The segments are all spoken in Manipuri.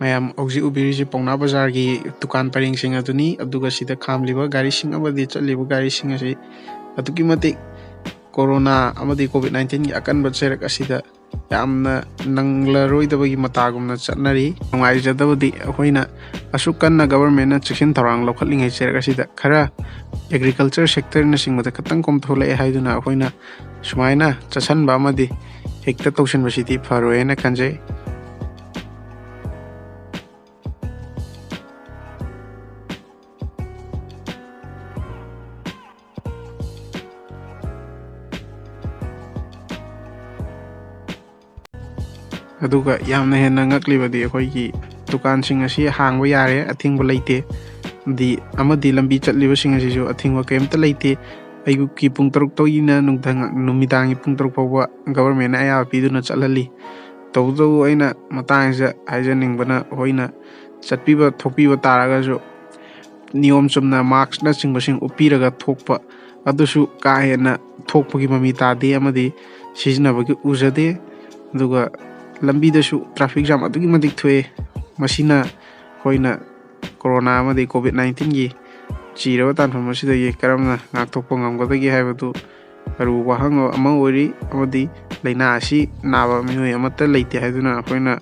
ꯃꯌꯥꯝ ꯍꯧꯖꯤꯛ ꯎꯕꯤꯔꯤꯁꯤ ꯄꯥꯎꯅꯥ ꯕꯖꯥꯔꯒꯤ ꯗꯨꯀꯥꯟ ꯄꯔꯦꯡꯁꯤꯡ ꯑꯗꯨꯅꯤ ꯑꯗꯨꯒ ꯁꯤꯗ ꯈꯥꯝꯂꯤꯕ ꯒꯥꯔꯤꯁꯤꯡ ꯑꯃꯗꯤ ꯆꯠꯂꯤꯕ ꯒꯥꯔꯤꯁꯤꯡ ꯑꯁꯤ ꯑꯗꯨꯛꯀꯤ ꯃꯇꯤꯛ ꯀꯣꯔꯣꯅꯥ ꯑꯃꯗꯤ ꯀꯣꯚꯤꯗ-19ꯒꯤ ꯑꯀꯟꯕ ꯆꯩꯔꯛ ꯑꯁꯤꯗ ꯌꯥꯝꯅ ꯅꯪꯂꯔꯣꯏꯗꯕꯒꯤ ꯃꯇꯥꯒꯨꯝꯅ ꯆꯠꯅꯔꯤ ꯅꯨꯡꯉꯥꯏꯖꯗꯕꯗꯤ ꯑꯩꯈꯣꯏꯅ ꯑꯁꯨꯛ ꯀꯟꯅ ꯒꯕꯔꯃꯦꯟꯠꯅ ꯆꯦꯛꯁꯤꯟ ꯊꯧꯔꯥꯡ ꯂꯧꯈꯠꯂꯤꯉꯩ ꯆꯩꯔꯛ ꯑꯁꯤꯗ ꯈꯔ ꯑꯦꯒ꯭ꯔꯤꯀꯜꯆꯔ ꯁꯦꯛꯇꯔꯅꯆꯤꯡꯕꯗ ꯈꯤꯇꯪ ꯀꯣꯝꯊꯣꯛꯂꯛꯑꯦ ꯍꯥꯏꯗꯨꯅ ꯑꯩꯈꯣꯏꯅ ꯁꯨꯃꯥꯏꯅ ꯆꯠꯁꯟꯕ ꯑꯃꯗꯤ ꯍꯦꯛꯇ ꯇꯧꯁꯤꯟꯕꯁꯤꯗꯤ ꯐꯔꯣꯏ ꯍꯥꯏꯅ ꯈꯟꯖꯩ ꯑꯗꯨꯒ ꯌꯥꯝꯅ ꯍꯦꯟꯅ ꯉꯛꯂꯤꯕꯗꯤ ꯑꯩꯈꯣꯏꯒꯤ ꯗꯨꯀꯥꯟꯁꯤꯡ ꯑꯁꯤ ꯍꯥꯡꯕ ꯌꯥꯔꯦ ꯑꯊꯤꯡꯕ ꯂꯩꯇꯦ ꯑꯃꯗꯤ ꯂꯝꯕꯤ ꯆꯠꯂꯤꯕꯁꯤꯡ ꯑꯁꯤꯁꯨ ꯑꯊꯤꯡꯕ ꯀꯩꯝꯇ ꯂꯩꯇꯦ ꯑꯌꯨꯛꯀꯤ ꯄꯨꯡ 6ꯇꯒꯤꯅ ꯅꯨꯃꯤꯗꯥꯡꯒꯤ ꯄꯨꯡ 6 ꯐꯥꯎꯕ ꯒꯕꯔꯃꯦꯟꯠꯅ ꯑꯌꯥꯕ ꯄꯤꯗꯨꯅ ꯆꯠꯍꯜꯂꯤ ꯇꯧꯕꯇꯕꯨ ꯑꯩꯅ ꯃꯇꯥꯡꯁꯤꯗ ꯍꯥꯏꯖꯅꯤꯡꯕꯅ ꯑꯩꯈꯣꯏꯅ ꯆꯠꯄꯤꯕ ꯊꯣꯛꯄꯤꯕ ꯇꯥꯔꯒꯁꯨ ꯅꯤꯌꯣꯝ ꯆꯨꯝꯅ ꯃꯥꯛꯁꯅꯆꯤꯡꯕꯁꯤꯡ ꯎꯞꯄꯤꯔꯒ ꯊꯣꯛꯄ ꯑꯗꯨꯁꯨ ꯀꯥ ꯍꯦꯟꯅ ꯊꯣꯛꯄꯒꯤ ꯃꯃꯤ ꯇꯥꯗꯦ ꯑꯃꯗꯤ ꯁꯤꯖꯤꯟꯅꯕꯒꯤ ꯎꯖꯗꯦ ꯑꯗꯨꯒ ꯂꯝꯕꯤꯗꯁꯨ ꯇ꯭ꯔꯥꯐꯤꯛ ꯖꯥꯝ ꯑꯗꯨꯛꯀꯤ ꯃꯇꯤꯛ ꯊꯣꯛꯑꯦ ꯃꯁꯤꯅ ꯑꯩꯈꯣꯏꯅ ꯀꯣꯔꯣꯅꯥ ꯑꯃꯗꯤ ꯀꯣꯚꯤꯗ-19ꯒꯤ ꯆꯤꯔꯕ ꯇꯥꯟꯐꯝ ꯑꯁꯤꯗꯒꯤ ꯀꯔꯝꯅ ꯉꯥꯛꯊꯣꯛꯄ ꯉꯝꯒꯗꯒꯦ ꯍꯥꯏꯕꯗꯨ ꯑꯔꯨꯕ ꯋꯥꯍꯪ ꯑꯃ ꯑꯣꯏꯔꯤ ꯑꯃꯗꯤ ꯂꯥꯏꯅꯥ ꯑꯁꯤ ꯅꯥꯕ ꯃꯤꯑꯣꯏ ꯑꯃꯠꯇ ꯂꯩꯇꯦ ꯍꯥꯏꯗꯨꯅ ꯑꯩꯈꯣꯏꯅ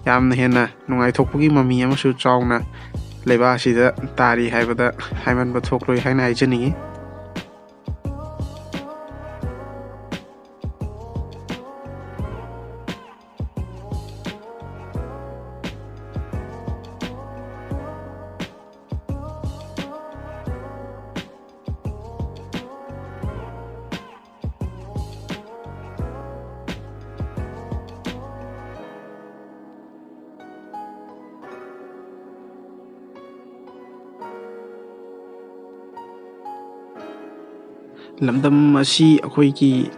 ꯌꯥꯝꯅ ꯍꯦꯟꯅ ꯅꯨꯡꯉꯥꯏꯊꯣꯛꯄꯒꯤ ꯃꯃꯤ ꯑꯃꯁꯨ ꯆꯥꯎꯅ ꯂꯩꯕꯥꯛ ꯑꯁꯤꯗ ꯇꯥꯔꯤ ꯍꯥꯏꯕꯗ ꯍꯥꯏꯃꯟꯕ ꯊꯣꯛꯂꯣꯏ ꯍꯥꯏꯅ ꯍꯥꯏꯖꯅꯤꯡꯉꯤ ꯂꯝꯗꯝ ꯑꯁꯤ ꯑꯩꯈꯣꯏꯒꯤ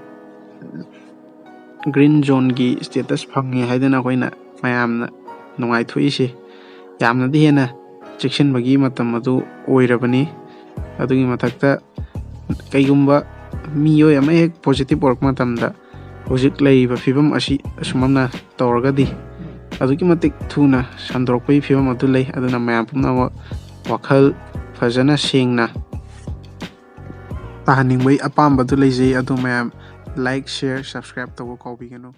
ꯒ꯭ꯔꯤꯟ ꯖꯣꯟꯒꯤ ꯁ꯭ꯇꯦꯇꯁ ꯐꯪꯉꯦ ꯍꯥꯏꯗꯅ ꯑꯩꯈꯣꯏꯅ ꯃꯌꯥꯝꯅ ꯅꯨꯡꯉꯥꯏꯊꯣꯛꯏꯁꯦ ꯌꯥꯝꯅꯗꯤ ꯍꯦꯟꯅ ꯆꯦꯛꯁꯤꯟꯕꯒꯤ ꯃꯇꯝ ꯑꯗꯨ ꯑꯣꯏꯔꯕꯅꯤ ꯑꯗꯨꯒꯤ ꯃꯊꯛꯇ ꯀꯩꯒꯨꯝꯕ ꯃꯤꯑꯣꯏ ꯑꯃ ꯍꯦꯛ ꯄꯣꯖꯤꯇꯤꯚ ꯑꯣꯏꯔꯛꯄ ꯃꯇꯝꯗ ꯍꯧꯖꯤꯛ ꯂꯩꯔꯤꯕ ꯐꯤꯕꯝ ꯑꯁꯤ ꯑꯁꯨꯝꯅ ꯇꯧꯔꯒꯗꯤ ꯑꯗꯨꯛꯀꯤ ꯃꯇꯤꯛ ꯊꯨꯅ ꯁꯟꯗꯣꯔꯛꯄꯒꯤ ꯐꯤꯕꯝ ꯑꯗꯨ ꯂꯩ ꯑꯗꯨꯅ ꯃꯌꯥꯝ ꯄꯨꯝꯅꯃꯛ ꯋꯥꯈꯜ ꯐꯖꯅ ꯁꯦꯡꯅ ꯇꯥꯍꯟꯅꯤꯡꯕꯒꯤ ꯑꯄꯥꯝꯕꯗꯨ ꯂꯩꯖꯩ ꯑꯗꯨ ꯃꯌꯥꯝ ꯂꯥꯏꯛ ꯁꯤꯌꯔ ꯁꯕꯁꯀ꯭ꯔꯥꯏꯕ ꯇꯧꯕ ꯀꯥꯎꯕꯤꯒꯅꯨ